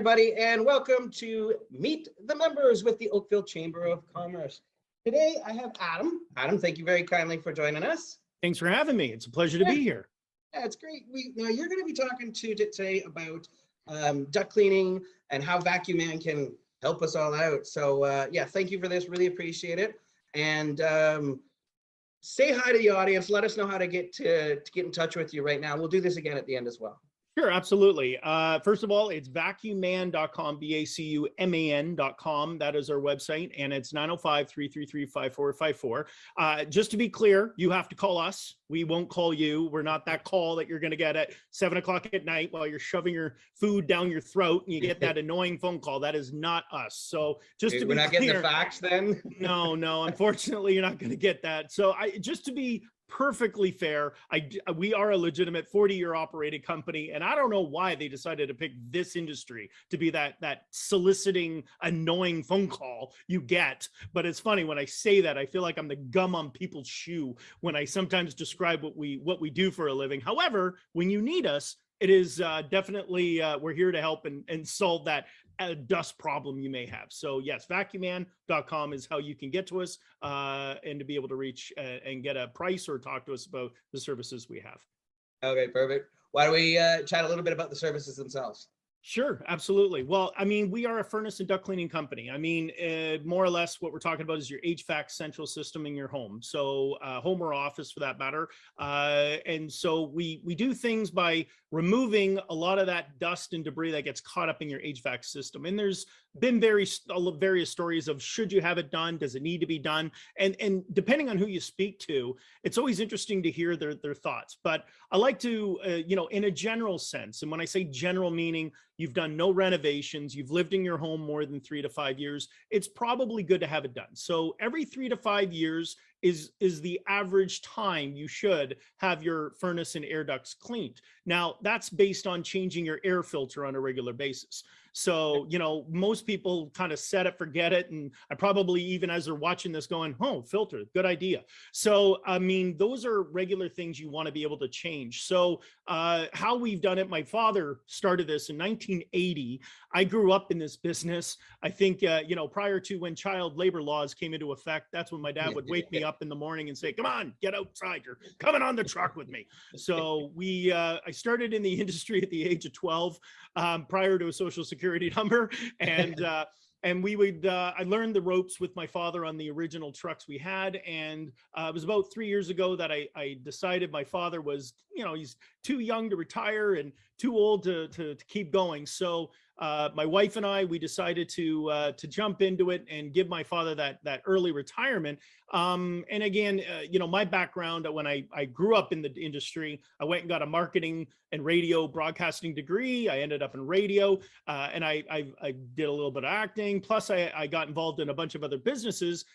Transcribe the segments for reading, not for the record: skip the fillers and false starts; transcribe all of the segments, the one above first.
everybody, and welcome to Meet the Members with the Oakville Chamber of Commerce. Today, I have Adam. Adam, thank you very kindly for joining us. Thanks for having me. It's a pleasure to be here. Yeah, it's great. Now you're going to be talking today about duct cleaning and how Vacu-Man can help us all out. So yeah, thank you for this. Really appreciate it. And say hi to the audience. Let us know how to get in touch with you right now. We'll do this again at the end as well. Sure, absolutely. First of all, it's vacuman.com, vacuman.com. That is our website, and it's 905-333-5454. Just to be clear, you have to call us. We won't call you. We're not that call that you're going to get at 7 o'clock at night while you're shoving your food down your throat and you get that annoying phone call. That is not us. So just to be clear. We're not getting the fax then? No, unfortunately, you're not going to get that. So just to be perfectly fair, we are a legitimate 40-year operated company, and I don't know why they decided to pick this industry to be that soliciting, annoying phone call you get. But it's funny when I say that, I feel like I'm the gum on people's shoe when I sometimes describe what we do for a living. However, when you need us, it is definitely we're here to help and solve that dust problem you may have. So yes, vacuman.com is how you can get to us and to be able to reach and get a price or talk to us about the services we have. Okay, perfect. Why don't we chat a little bit about the services themselves? Sure, absolutely. Well, I mean, we are a furnace and duct cleaning company. I mean, more or less what we're talking about is your HVAC central system in your home. So home or office for that matter. And so we do things by removing a lot of that dust and debris that gets caught up in your HVAC system. And there's been various stories of should you have it done? Does it need to be done? And depending on who you speak to, it's always interesting to hear their thoughts. But I like to, in a general sense, and when I say general meaning, you've done no renovations, you've lived in your home more than 3 to 5 years, it's probably good to have it done. So every 3 to 5 years is the average time you should have your furnace and air ducts cleaned. Now, that's based on changing your air filter on a regular basis. So, most people kind of set it, forget it. And I probably, even as they're watching this going, oh, filter, good idea. So, I mean, those are regular things you want to be able to change. So how we've done it, my father started this in 1980. I grew up in this business. I think, prior to when child labor laws came into effect, that's when my dad would wake me up in the morning and say, come on, get outside. You're coming on the truck with me. So I started in the industry at the age of 12, prior to a Social Security number. And we would, I learned the ropes with my father on the original trucks we had. And it was about 3 years ago that I decided my father was, he's too young to retire and too old to keep going. So my wife and I, we decided to jump into it and give my father that early retirement. And again, my background, when I grew up in the industry, I went and got a marketing and radio broadcasting degree. I ended up in radio, and I did a little bit of acting. Plus, I got involved in a bunch of other businesses.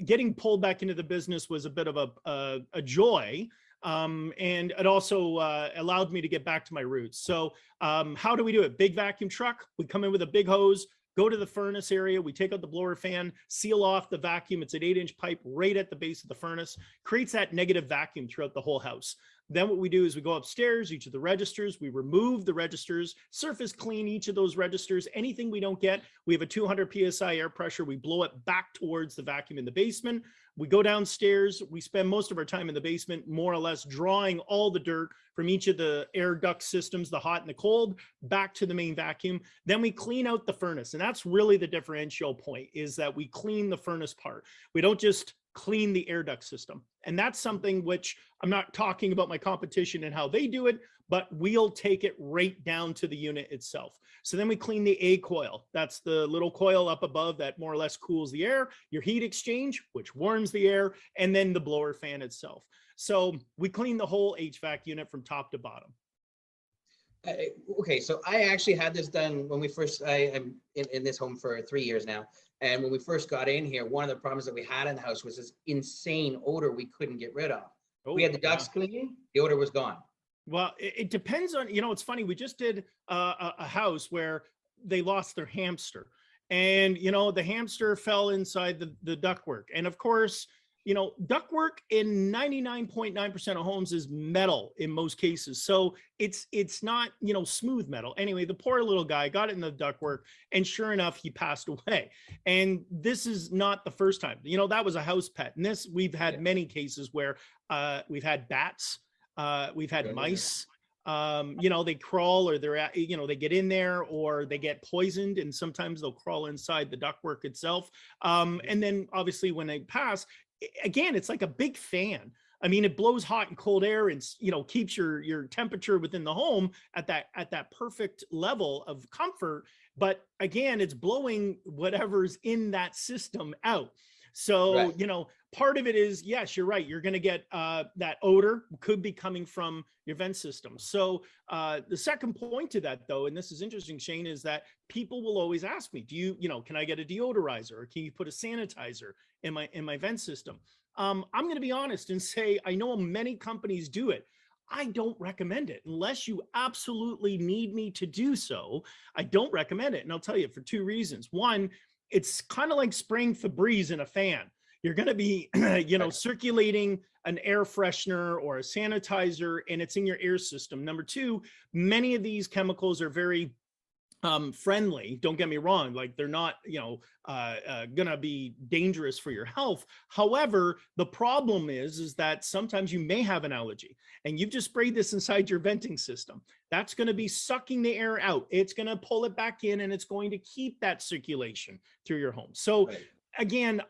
Getting pulled back into the business was a bit of a joy. And it also allowed me to get back to my roots. So how do we do it? Big vacuum truck. We come in with a big hose, go to the furnace area. We take out the blower fan, seal off the vacuum. It's an 8-inch pipe right at the base of the furnace, creates that negative vacuum throughout the whole house. Then what we do is we go upstairs, each of the registers, we remove the registers, surface clean each of those registers. Anything we don't get, we have a 200 PSI air pressure. We blow it back towards the vacuum in the basement. We go downstairs. We spend most of our time in the basement, more or less drawing all the dirt from each of the air duct systems, the hot and the cold, back to the main vacuum. Then we clean out the furnace. And that's really the differential point, is that we clean the furnace part. We don't just clean the air duct system. And that's something which I'm not talking about my competition and how they do it, but we'll take it right down to the unit itself. So then we clean the A coil. That's the little coil up above that more or less cools the air, your heat exchange, which warms the air, and then the blower fan itself. So we clean the whole HVAC unit from top to bottom. Okay, so I actually had this done when we first, I'm in this home for 3 years now. And when we first got in here, one of the problems that we had in the house was this insane odor we couldn't get rid of. We had the ducts clean, the odor was gone. Well, it depends on, it's funny. We just did a house where they lost their hamster, and, the hamster fell inside the ductwork. And of course, ductwork in 99.9% of homes is metal in most cases. So it's not, smooth metal. Anyway, the poor little guy got in the ductwork, and sure enough, he passed away. And this is not the first time. That was a house pet. And we've had many cases where we've had bats, we've had mice. They crawl, or they get in there, or they get poisoned, and sometimes they'll crawl inside the ductwork itself. And then obviously when they pass, again, it's like a big fan. I mean, it blows hot and cold air, and keeps your temperature within the home at that perfect level of comfort. But again, it's blowing whatever's in that system out. So, part of it is, yes, you're right. You're going to get that odor could be coming from your vent system. So the second point to that, though, and this is interesting, Shane, is that people will always ask me, can I get a deodorizer, or can you put a sanitizer in my vent system? I'm going to be honest and say, I know many companies do it. I don't recommend it unless you absolutely need me to do so. I don't recommend it. And I'll tell you for two reasons. One, it's kind of like spraying Febreze in a fan. You're going to be, circulating an air freshener or a sanitizer, and it's in your air system. Number two, many of these chemicals are very friendly. Don't get me wrong. Like, they're not, gonna be dangerous for your health. However, the problem is that sometimes you may have an allergy, and you've just sprayed this inside your venting system. That's going to be sucking the air out. It's going to pull it back in, and it's going to keep that circulation through your home. So again,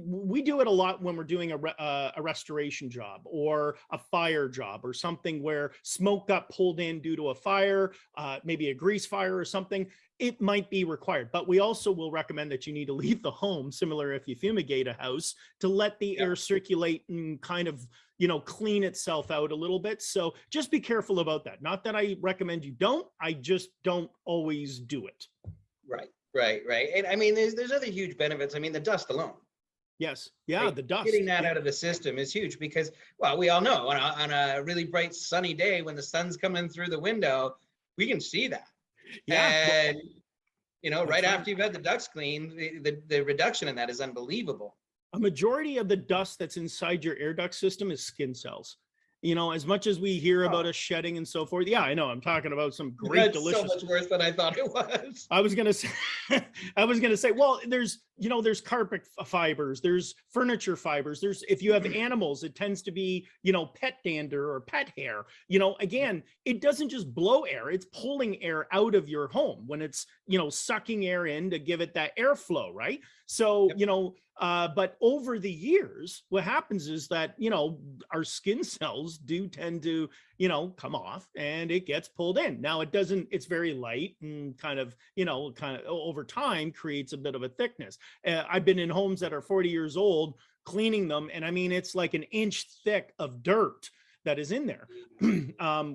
we do it a lot when we're doing a restoration job or a fire job or something where smoke got pulled in due to a fire, maybe a grease fire or something. It might be required, but we also will recommend that you need to leave the home, similar if you fumigate a house, to let the air circulate and kind of, clean itself out a little bit. So just be careful about that. Not that I recommend you don't, I just don't always do it. Right. And I mean, there's other huge benefits. I mean, the dust alone. Yes. Yeah. The dust. Getting that out of the system is huge because, well, we all know on a really bright sunny day when the sun's coming through the window, we can see that. Yeah. And, right after you've had the ducts cleaned, the reduction in that is unbelievable. A majority of the dust that's inside your air duct system is skin cells. As much as we hear about us shedding and so forth. Yeah, I know. I'm talking about some great, delicious. So much worse than I thought it was. I was gonna say, well, there's carpet fibers, there's furniture fibers, if you have animals, it tends to be, pet dander or pet hair. Again, it doesn't just blow air, it's pulling air out of your home when it's, sucking air in to give it that airflow, right? So, but over the years, what happens is that, our skin cells do tend to, come off, and it gets pulled in. Now it's very light and kind of over time creates a bit of a thickness. I've been in homes that are 40 years old, cleaning them, and I mean, it's like an inch thick of dirt that is in there.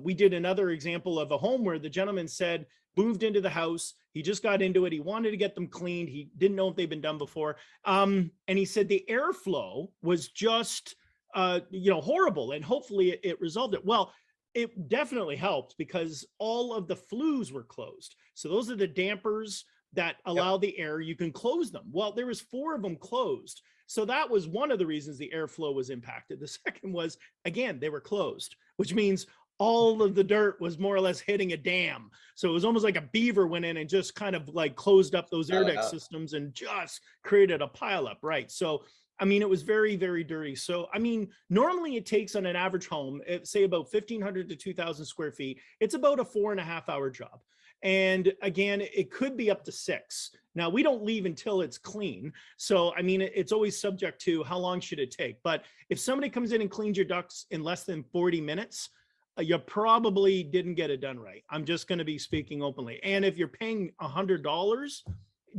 We did another example of a home where the gentleman said, moved into the house. He just got into it. He wanted to get them cleaned. He didn't know if they'd been done before. And he said the airflow was just, horrible. And hopefully it resolved it. Well, it definitely helped because all of the flues were closed. So those are the dampers that allow the air. You can close them. Well, there was 4 of them closed. So that was one of the reasons the airflow was impacted. The second was, again, they were closed, which means all of the dirt was more or less hitting a dam. So it was almost like a beaver went in and just kind of like closed up those air duct systems and just created a pileup, right? So, I mean, it was very, very dirty. So, I mean, normally it takes on an average home, say about 1,500 to 2,000 square feet, it's about a 4.5-hour job. And again, it could be up to 6. Now, we don't leave until it's clean. So, I mean, it's always subject to how long should it take. But if somebody comes in and cleans your ducts in less than 40 minutes, you probably didn't get it done right. I'm just going to be speaking openly. And if you're paying $100,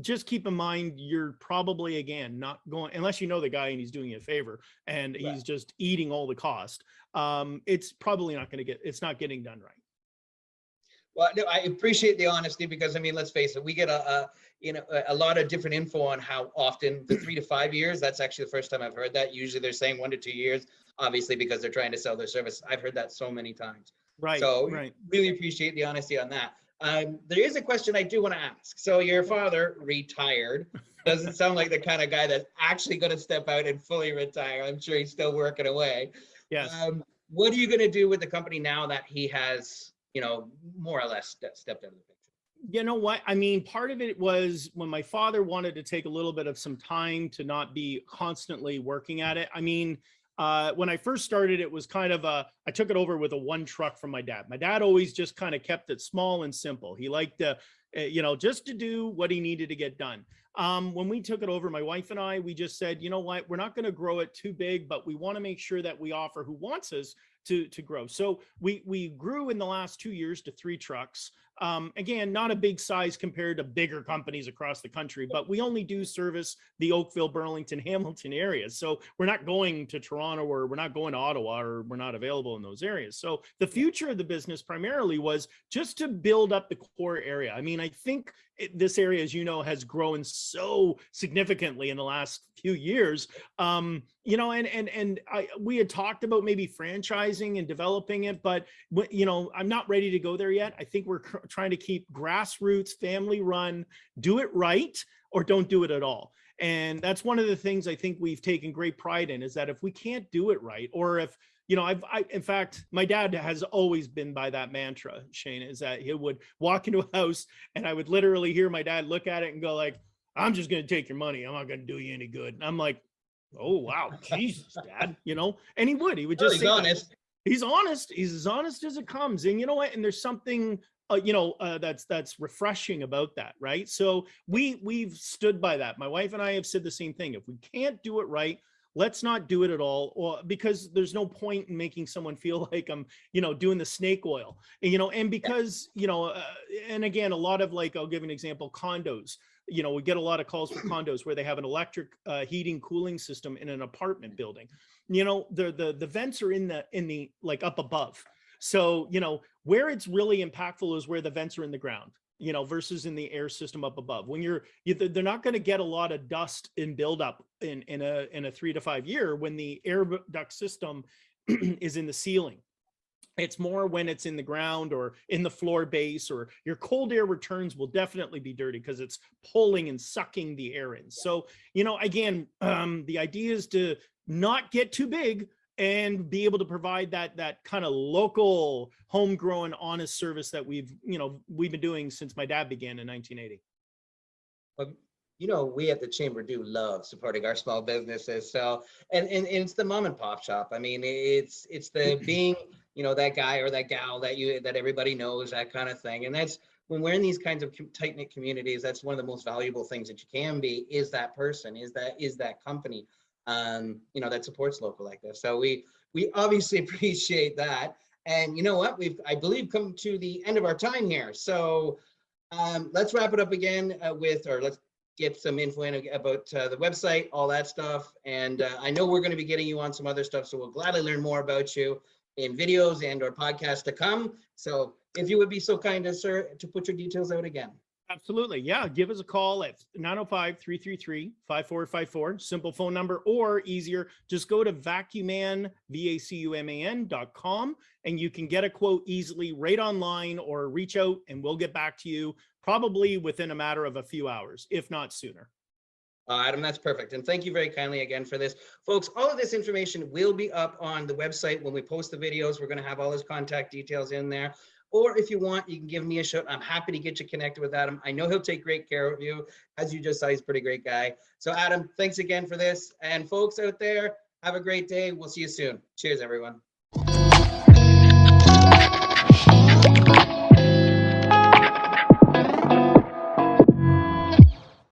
just keep in mind, you're probably, again, not going, unless you know the guy and he's doing you a favor and he's just eating all the cost. It's probably not going to it's not getting done right. Well, no, I appreciate the honesty because, I mean, let's face it, we get a lot of different info on how often the 3 to 5 years. That's actually the first time I've heard that. Usually they're saying 1 to 2 years, obviously, because they're trying to sell their service. I've heard that so many times. Right. So really appreciate the honesty on that. There is a question I do want to ask. So your father retired. Doesn't sound like the kind of guy that's actually going to step out and fully retire. I'm sure he's still working away. Yes. What are you going to do with the company now that he has, more or less stepped out of the picture? You know what? I mean, part of it was when my father wanted to take a little bit of some time to not be constantly working at it. I mean, when I first started, it was kind of I took it over with a one truck from my dad. My dad always just kind of kept it small and simple. He liked to, just to do what he needed to get done. When we took it over, my wife and I, we just said, you know what, we're not going to grow it too big, but we want to make sure that we offer who wants us to grow. So we grew in the last 2 years to 3 trucks. Again, not a big size compared to bigger companies across the country, but we only do service the Oakville, Burlington, Hamilton areas. So we're not going to Toronto, or we're not going to Ottawa, or we're not available in those areas. So the future of the business primarily was just to build up the core area. I mean, I think this area, as you know, has grown so significantly in the last few years. We had talked about maybe franchising and developing it, but I'm not ready to go there yet. I think we're trying to keep grassroots, family run, do it right, or don't do it at all. And that's one of the things I think we've taken great pride in, is that if we can't do it right, or if, in fact, my dad has always been by that mantra, Shane, is that he would walk into a house and I would literally hear my dad look at it and go like, I'm just going to take your money. I'm not going to do you any good. And I'm like, oh, wow, Jesus, Dad, and he would just say honest. He's honest. He's as honest as it comes. And you know what? And there's something, that's refreshing about that. Right. So we've stood by that. My wife and I have said the same thing. If we can't do it right, let's not do it at all, or because there's no point in making someone feel like I'm, doing the snake oil, and because, and again, a lot of, like, I'll give an example, condos, we get a lot of calls for condos where they have an electric heating cooling system in an apartment building. The vents are in the like up above. So, where it's really impactful is where the vents are in the ground, versus in the air system up above. When they're not going to get a lot of dust in buildup in a 3 to 5 year when the air duct system is in the ceiling. It's more when it's in the ground or in the floor base, or your cold air returns will definitely be dirty because it's pulling and sucking the air in. So, again, the idea is to not get too big and be able to provide that kind of local, homegrown, honest service that we've been doing since my dad began in 1980. We at the Chamber do love supporting our small businesses. So, and it's the mom and pop shop. I mean, it's the being, that guy or that gal that everybody knows, that kind of thing. And that's when we're in these kinds of tight-knit communities, that's one of the most valuable things that you can be, is that person, is that company, that supports local like this. So we obviously appreciate that. And you know what, I believe come to the end of our time here. So let's wrap it up again let's get some info about the website, all that stuff. And I know we're going to be getting you on some other stuff, so we'll gladly learn more about you in videos and or podcasts to come. So if you would be so kind as, sir, to put your details out again. Absolutely. Yeah. Give us a call at 905-333-5454, simple phone number, or easier, just go to Vacu-Man, VACUMAN.com, and you can get a quote easily right online, or reach out and we'll get back to you probably within a matter of a few hours, if not sooner. Adam, that's perfect. And thank you very kindly again for this. Folks, all of this information will be up on the website when we post the videos. We're going to have all his contact details in there. Or if you want, you can give me a shout. I'm happy to get you connected with Adam. I know he'll take great care of you. As you just saw, he's a pretty great guy. So Adam, thanks again for this. And folks out there, have a great day. We'll see you soon. Cheers, everyone.